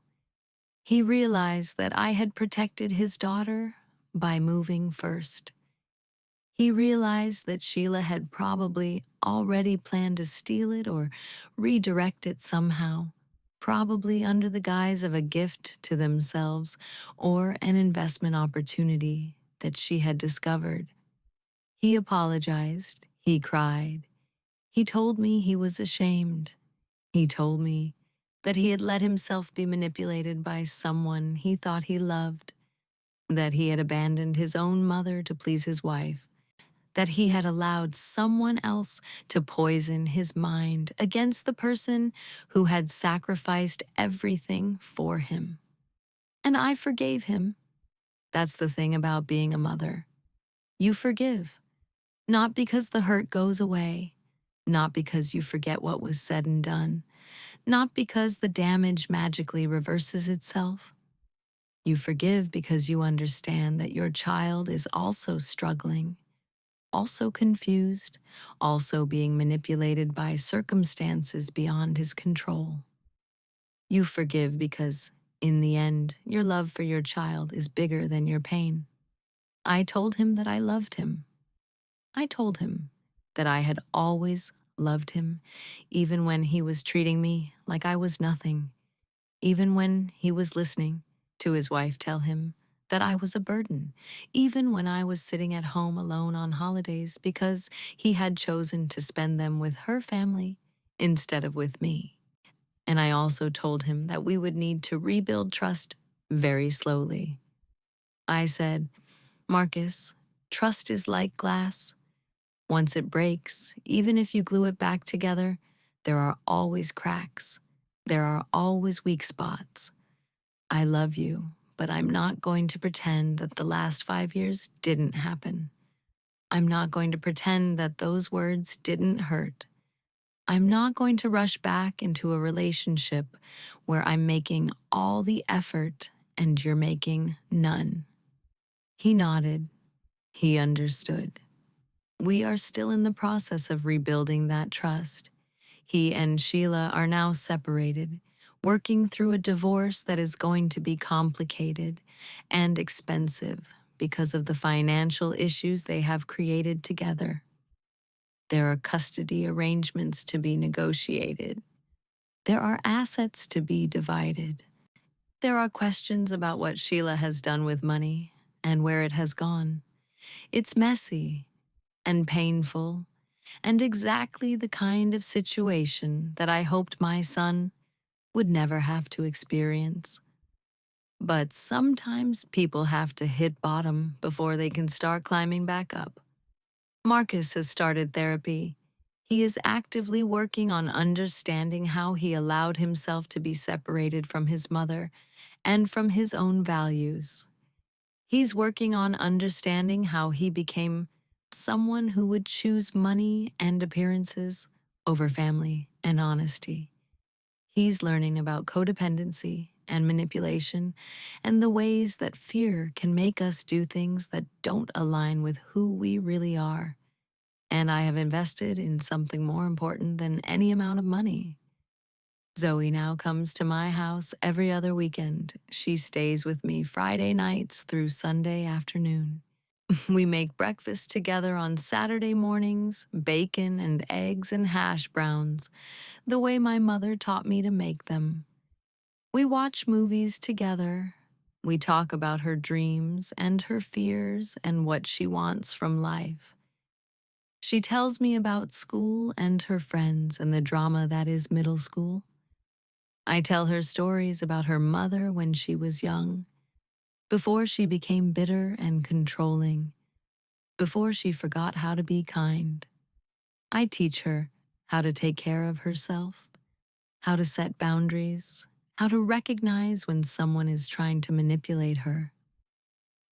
He realized that I had protected his daughter by moving first. He realized that Sheila had probably already planned to steal it or redirect it somehow, probably under the guise of a gift to themselves or an investment opportunity that she had discovered. He apologized. He cried. He told me he was ashamed. He told me that he had let himself be manipulated by someone he thought he loved, that he had abandoned his own mother to please his wife, that he had allowed someone else to poison his mind against the person who had sacrificed everything for him. And I forgave him. That's the thing about being a mother. You forgive, not because the hurt goes away, not because you forget what was said and done, not because the damage magically reverses itself. You forgive because you understand that your child is also struggling, also confused, also being manipulated by circumstances beyond his control. You forgive because, in the end, your love for your child is bigger than your pain. I told him that I loved him. I told him that I had always loved him, even when he was treating me like I was nothing, even when he was listening to his wife tell him that I was a burden, even when I was sitting at home alone on holidays because he had chosen to spend them with her family instead of with me. And I also told him that we would need to rebuild trust very slowly. I said, Marcus, trust is like glass. Once it breaks, even if you glue it back together, there are always cracks. There are always weak spots. I love you, but I'm not going to pretend that the last 5 years didn't happen. I'm not going to pretend that those words didn't hurt. I'm not going to rush back into a relationship where I'm making all the effort and you're making none. He nodded. He understood. We are still in the process of rebuilding that trust. He and Sheila are now separated, working through a divorce that is going to be complicated and expensive because of the financial issues they have created together. There are custody arrangements to be negotiated. There are assets to be divided. There are questions about what Sheila has done with money and where it has gone. It's messy and painful and exactly the kind of situation that I hoped my son would never have to experience. But sometimes people have to hit bottom before they can start climbing back up. Marcus has started therapy. He is actively working on understanding how he allowed himself to be separated from his mother and from his own values. He's working on understanding how he became someone who would choose money and appearances over family and honesty. He's learning about codependency and manipulation and the ways that fear can make us do things that don't align with who we really are. And I have invested in something more important than any amount of money. Zoe now comes to my house every other weekend. She stays with me Friday nights through Sunday afternoon. We make breakfast together on Saturday mornings, bacon and eggs and hash browns, the way my mother taught me to make them. We watch movies together. We talk about her dreams and her fears and what she wants from life. She tells me about school and her friends and the drama that is middle school. I tell her stories about her mother when she was young, before she became bitter and controlling, before she forgot how to be kind. I teach her how to take care of herself, how to set boundaries, how to recognize when someone is trying to manipulate her.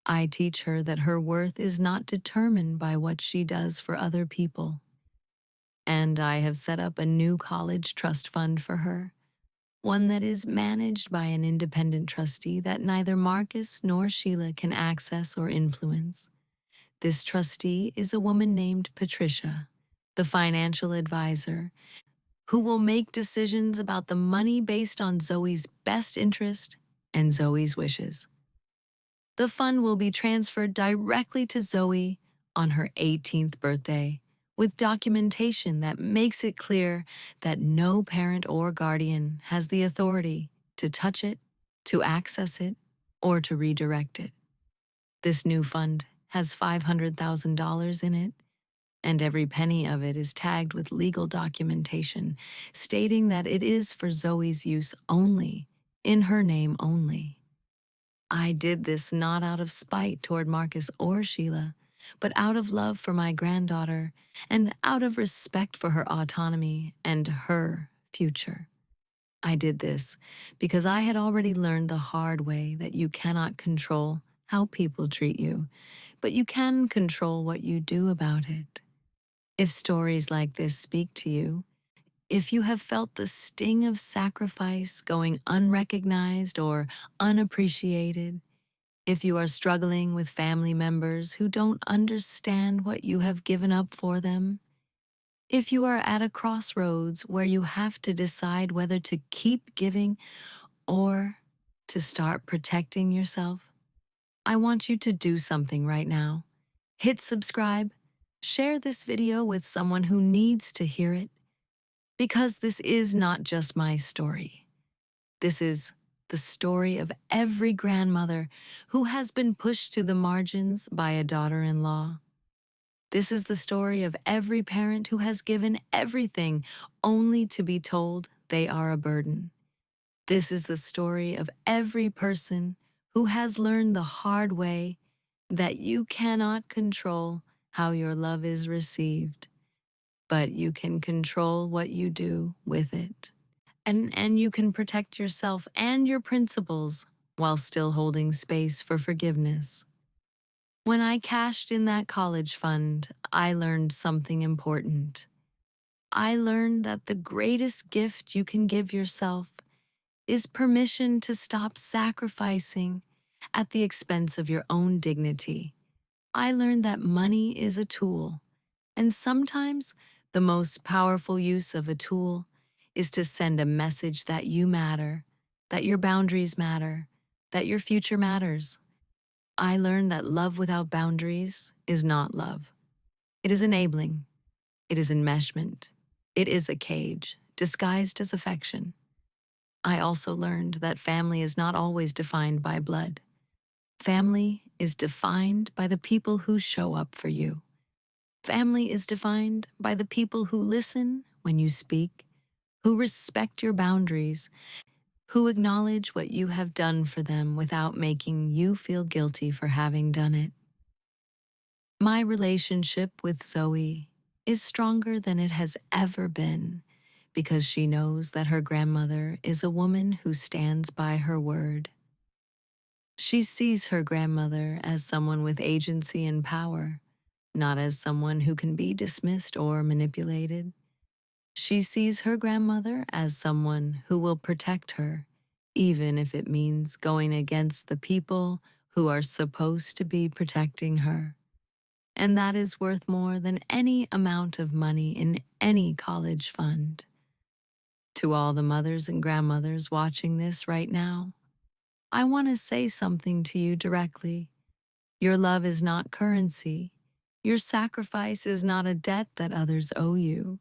I teach her that her worth is not determined by what she does for other people. And I have set up a new college trust fund for her, one that is managed by an independent trustee that neither Marcus nor Sheila can access or influence. This trustee is a woman named Patricia, the financial advisor, who will make decisions about the money based on Zoe's best interest and Zoe's wishes. The fund will be transferred directly to Zoe on her 18th birthday, with documentation that makes it clear that no parent or guardian has the authority to touch it, to access it, or to redirect it. This new fund has $500,000 in it, and every penny of it is tagged with legal documentation stating that it is for Zoe's use only, in her name only. I did this not out of spite toward Marcus or Sheila, but out of love for my granddaughter and out of respect for her autonomy and her future. I did this because I had already learned the hard way that you cannot control how people treat you, but you can control what you do about it. If stories like this speak to you, if you have felt the sting of sacrifice going unrecognized or unappreciated, if you are struggling with family members who don't understand what you have given up for them, if you are at a crossroads where you have to decide whether to keep giving or to start protecting yourself, I want you to do something right now. Hit subscribe, share this video with someone who needs to hear it, because this is not just my story. This is the story of every grandmother who has been pushed to the margins by a daughter-in-law. This is the story of every parent who has given everything only to be told they are a burden. This is the story of every person who has learned the hard way that you cannot control how your love is received, but you can control what you do with it. And you can protect yourself and your principles while still holding space for forgiveness. When I cashed in that college fund, I learned something important. I learned that the greatest gift you can give yourself is permission to stop sacrificing at the expense of your own dignity. I learned that money is a tool, and sometimes the most powerful use of a tool is to send a message that you matter, that your boundaries matter, that your future matters. I learned that love without boundaries is not love. It is enabling. It is enmeshment. It is a cage, disguised as affection. I also learned that family is not always defined by blood. Family is defined by the people who show up for you. Family is defined by the people who listen when you speak, who respect your boundaries, who acknowledge what you have done for them without making you feel guilty for having done it. My relationship with Zoe is stronger than it has ever been because she knows that her grandmother is a woman who stands by her word. She sees her grandmother as someone with agency and power, not as someone who can be dismissed or manipulated. She sees her grandmother as someone who will protect her, even if it means going against the people who are supposed to be protecting her. And that is worth more than any amount of money in any college fund. To all the mothers and grandmothers watching this right now, I want to say something to you directly. Your love is not currency. Your sacrifice is not a debt that others owe you.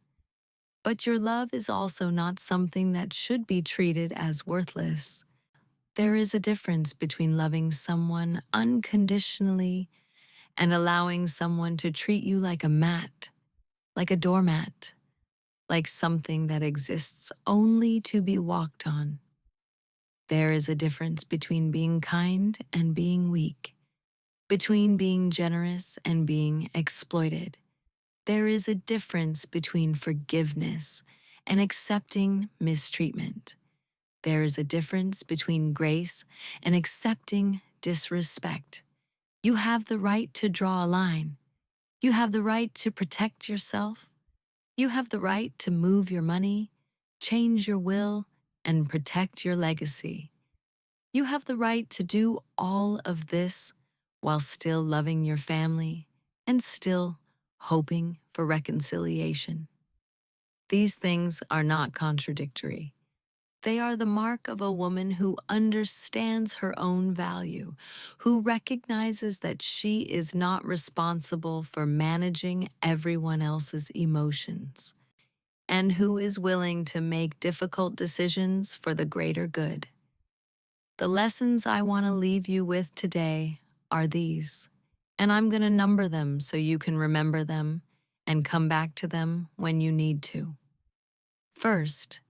But your love is also not something that should be treated as worthless. There is a difference between loving someone unconditionally and allowing someone to treat you like a mat, like a doormat, like something that exists only to be walked on. There is a difference between being kind and being weak, between being generous and being exploited. There is a difference between forgiveness and accepting mistreatment. There is a difference between grace and accepting disrespect. You have the right to draw a line. You have the right to protect yourself. You have the right to move your money, change your will, and protect your legacy. You have the right to do all of this while still loving your family and still hoping for reconciliation. These things are not contradictory. They are the mark of a woman who understands her own value, who recognizes that she is not responsible for managing everyone else's emotions, and who is willing to make difficult decisions for the greater good. The lessons I want to leave you with today are these, and I'm going to number them so you can remember them and come back to them when you need to. First,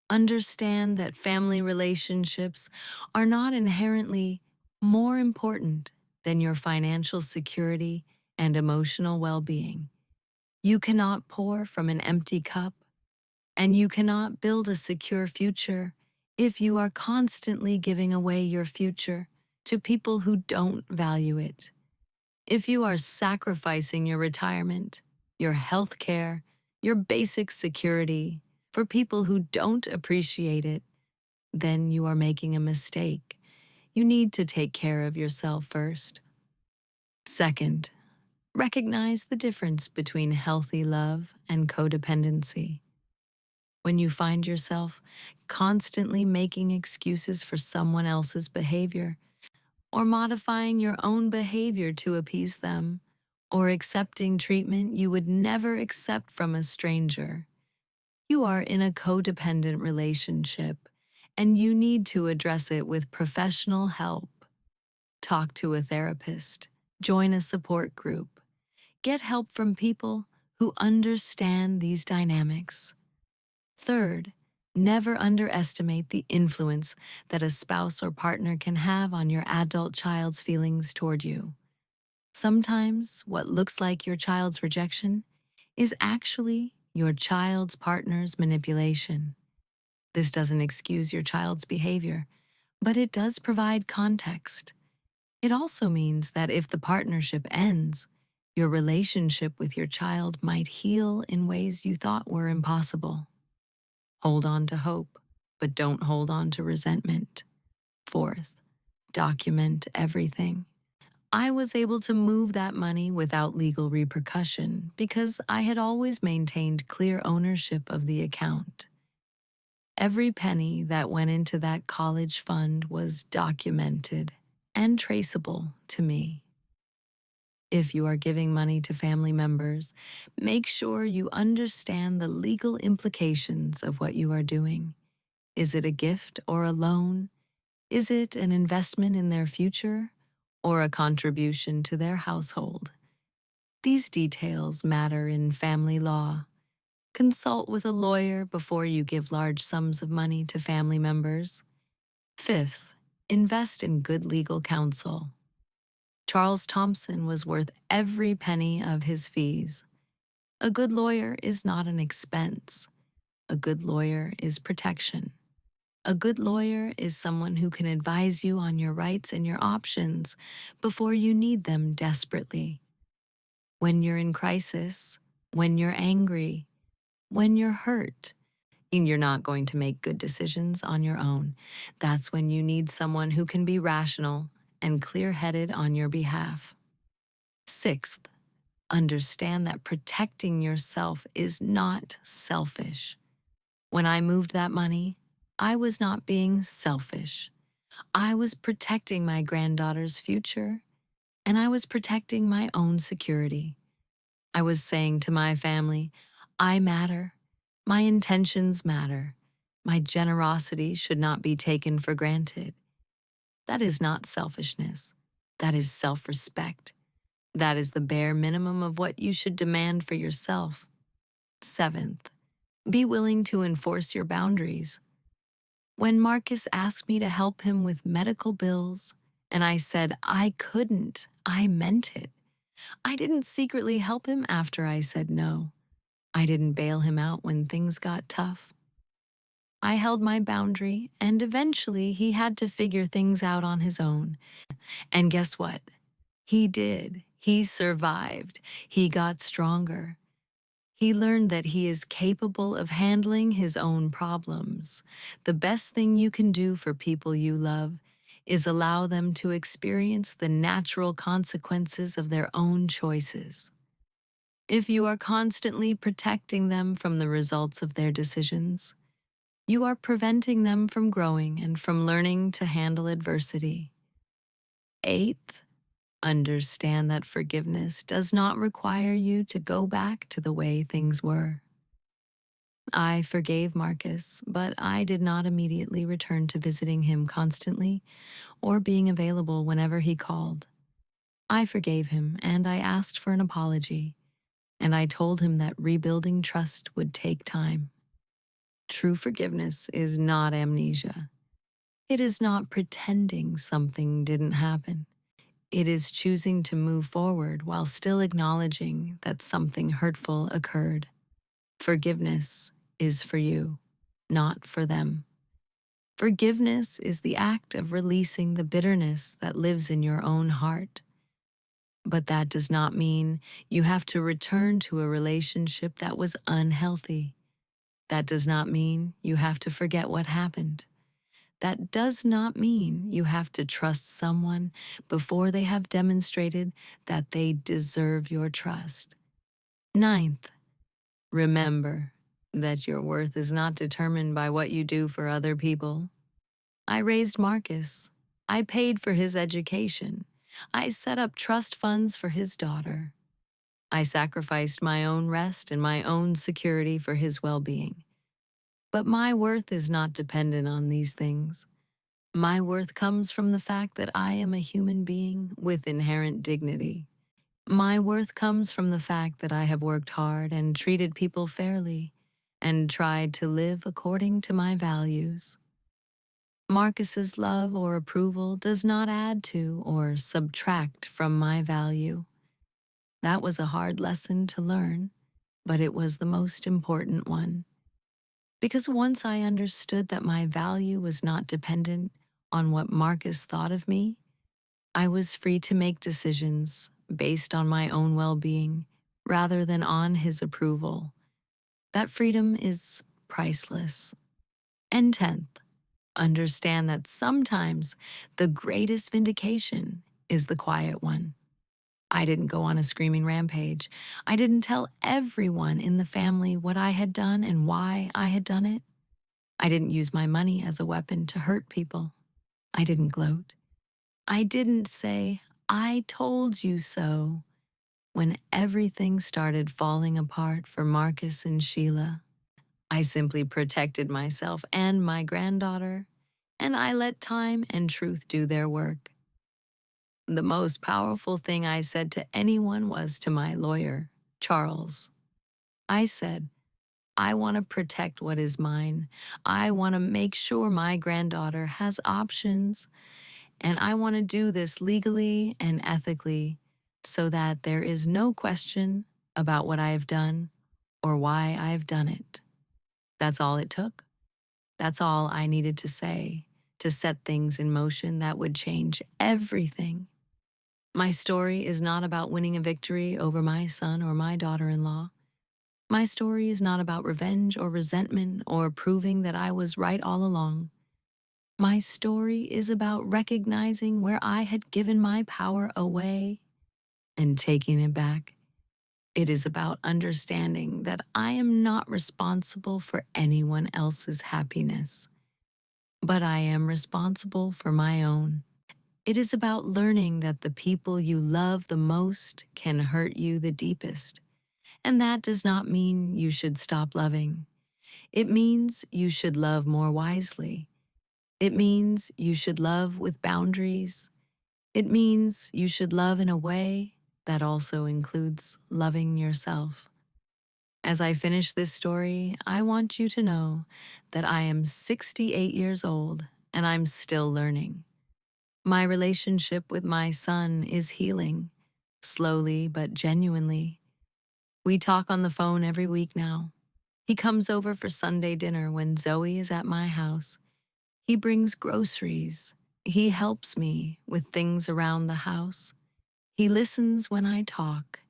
understand that family relationships are not inherently more important than your financial security and emotional well-being. You cannot pour from an empty cup, and you cannot build a secure future if you are constantly giving away your future to people who don't value it. If you are sacrificing your retirement, your health care, your basic security for people who don't appreciate it, then you are making a mistake. You need to take care of yourself first. Second, recognize the difference between healthy love and codependency. When you find yourself constantly making excuses for someone else's behavior, or modifying your own behavior to appease them, or accepting treatment you would never accept from a stranger, you are in a codependent relationship, and you need to address it with professional help. Talk to a therapist, join a support group, get help from people who understand these dynamics. Third, never underestimate the influence that a spouse or partner can have on your adult child's feelings toward you. Sometimes what looks like your child's rejection is actually your child's partner's manipulation. This doesn't excuse your child's behavior, but it does provide context. It also means that if the partnership ends, your relationship with your child might heal in ways you thought were impossible. Hold on to hope, but don't hold on to resentment. Fourth, document everything. I was able to move that money without legal repercussion because I had always maintained clear ownership of the account. Every penny that went into that college fund was documented and traceable to me. If you are giving money to family members, make sure you understand the legal implications of what you are doing. Is it a gift or a loan? Is it an investment in their future or a contribution to their household? These details matter in family law. Consult with a lawyer before you give large sums of money to family members. Fifth, invest in good legal counsel. Charles Thompson was worth every penny of his fees. A good lawyer is not an expense. A good lawyer is protection. A good lawyer is someone who can advise you on your rights and your options before you need them desperately. When you're in crisis, when you're angry, when you're hurt, and you're not going to make good decisions on your own. That's when you need someone who can be rational and clear headed on your behalf. Sixth, understand that protecting yourself is not selfish. When I moved that money, I was not being selfish. I was protecting my granddaughter's future, and I was protecting my own security. I was saying to my family, I matter. My intentions matter. My generosity should not be taken for granted. That is not selfishness. That is self respect. That is the bare minimum of what you should demand for yourself. Seventh, be willing to enforce your boundaries. When Marcus asked me to help him with medical bills, and I said I couldn't, I meant it. I didn't secretly help him after I said no. I didn't bail him out when things got tough. I held my boundary, and eventually he had to figure things out on his own. And guess what? He did. He survived. He got stronger. He learned that he is capable of handling his own problems. The best thing you can do for people you love is allow them to experience the natural consequences of their own choices. If you are constantly protecting them from the results of their decisions, you are preventing them from growing and from learning to handle adversity. Eighth, understand that forgiveness does not require you to go back to the way things were. I forgave Marcus, but I did not immediately return to visiting him constantly or being available whenever he called. I forgave him and I asked for an apology, and I told him that rebuilding trust would take time. True forgiveness is not amnesia. It is not pretending something didn't happen. It is choosing to move forward while still acknowledging that something hurtful occurred. Forgiveness is for you, not for them. Forgiveness is the act of releasing the bitterness that lives in your own heart. But that does not mean you have to return to a relationship that was unhealthy. That does not mean you have to forget what happened. That does not mean you have to trust someone before they have demonstrated that they deserve your trust. Ninth, remember that your worth is not determined by what you do for other people. I raised Marcus. I paid for his education. I set up trust funds for his daughter. I sacrificed my own rest and my own security for his well-being. But my worth is not dependent on these things. My worth comes from the fact that I am a human being with inherent dignity. My worth comes from the fact that I have worked hard and treated people fairly and tried to live according to my values. Marcus's love or approval does not add to or subtract from my value. That was a hard lesson to learn, but it was the most important one. Because once I understood that my value was not dependent on what Marcus thought of me, I was free to make decisions based on my own well-being rather than on his approval. That freedom is priceless. And 10th, understand that sometimes the greatest vindication is the quiet one. I didn't go on a screaming rampage. I didn't tell everyone in the family what I had done and why I had done it. I didn't use my money as a weapon to hurt people. I didn't gloat. I didn't say, I told you so, when everything started falling apart for Marcus and Sheila. I simply protected myself and my granddaughter, and I let time and truth do their work. The most powerful thing I said to anyone was to my lawyer, Charles. I said, I want to protect what is mine. I want to make sure my granddaughter has options, and I want to do this legally and ethically so that there is no question about what I have done or why I have done it. That's all it took. That's all I needed to say to set things in motion that would change everything. My story is not about winning a victory over my son or my daughter in law. My story is not about revenge or resentment or proving that I was right all along. My story is about recognizing where I had given my power away and taking it back. It is about understanding that I am not responsible for anyone else's happiness, but I am responsible for my own. It is about learning that the people you love the most can hurt you the deepest. And that does not mean you should stop loving. It means you should love more wisely. It means you should love with boundaries. It means you should love in a way that also includes loving yourself. As I finish this story, I want you to know that I am 68 years old and I'm still learning. My relationship with my son is healing, slowly but genuinely. We talk on the phone every week now. He comes over for Sunday dinner when Zoe is at my house. He brings groceries. He helps me with things around the house. He listens when I talk,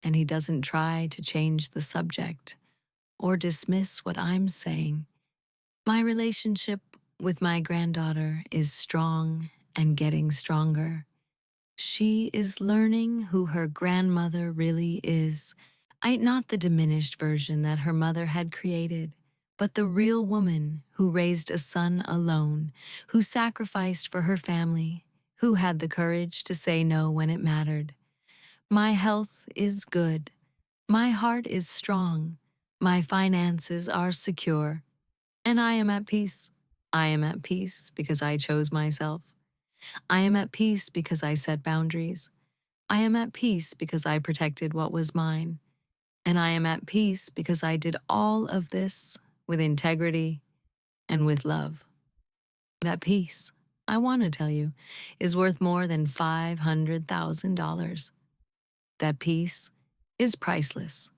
and he doesn't try to change the subject or dismiss what I'm saying. My relationship with my granddaughter is strong and getting stronger. She is learning who her grandmother really is. Not the diminished version that her mother had created, but the real woman who raised a son alone, who sacrificed for her family, who had the courage to say no when it mattered. My health is good. My heart is strong. My finances are secure. And I am at peace. I am at peace because I chose myself. I am at peace because I set boundaries. I am at peace because I protected what was mine. And I am at peace because I did all of this with integrity and with love. That peace, I want to tell you, is worth more than $500,000. That peace is priceless.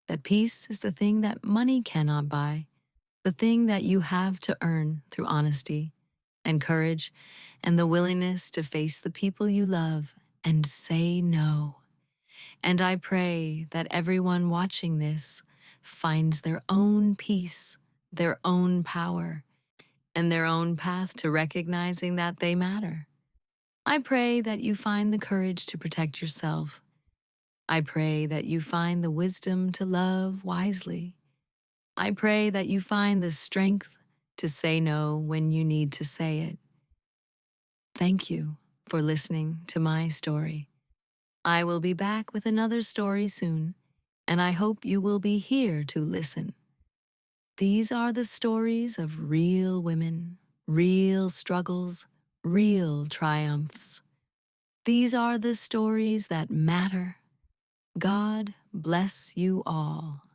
That peace is the thing that money cannot buy, the thing that you have to earn through honesty and courage and the willingness to face the people you love and say no. And I pray that everyone watching this finds their own peace, their own power, and their own path to recognizing that they matter. I pray that you find the courage to protect yourself. I pray that you find the wisdom to love wisely. I pray that you find the strength to say no when you need to say it. Thank you for listening to my story. I will be back with another story soon, and I hope you will be here to listen. These are the stories of real women, real struggles, real triumphs. These are the stories that matter. God bless you all.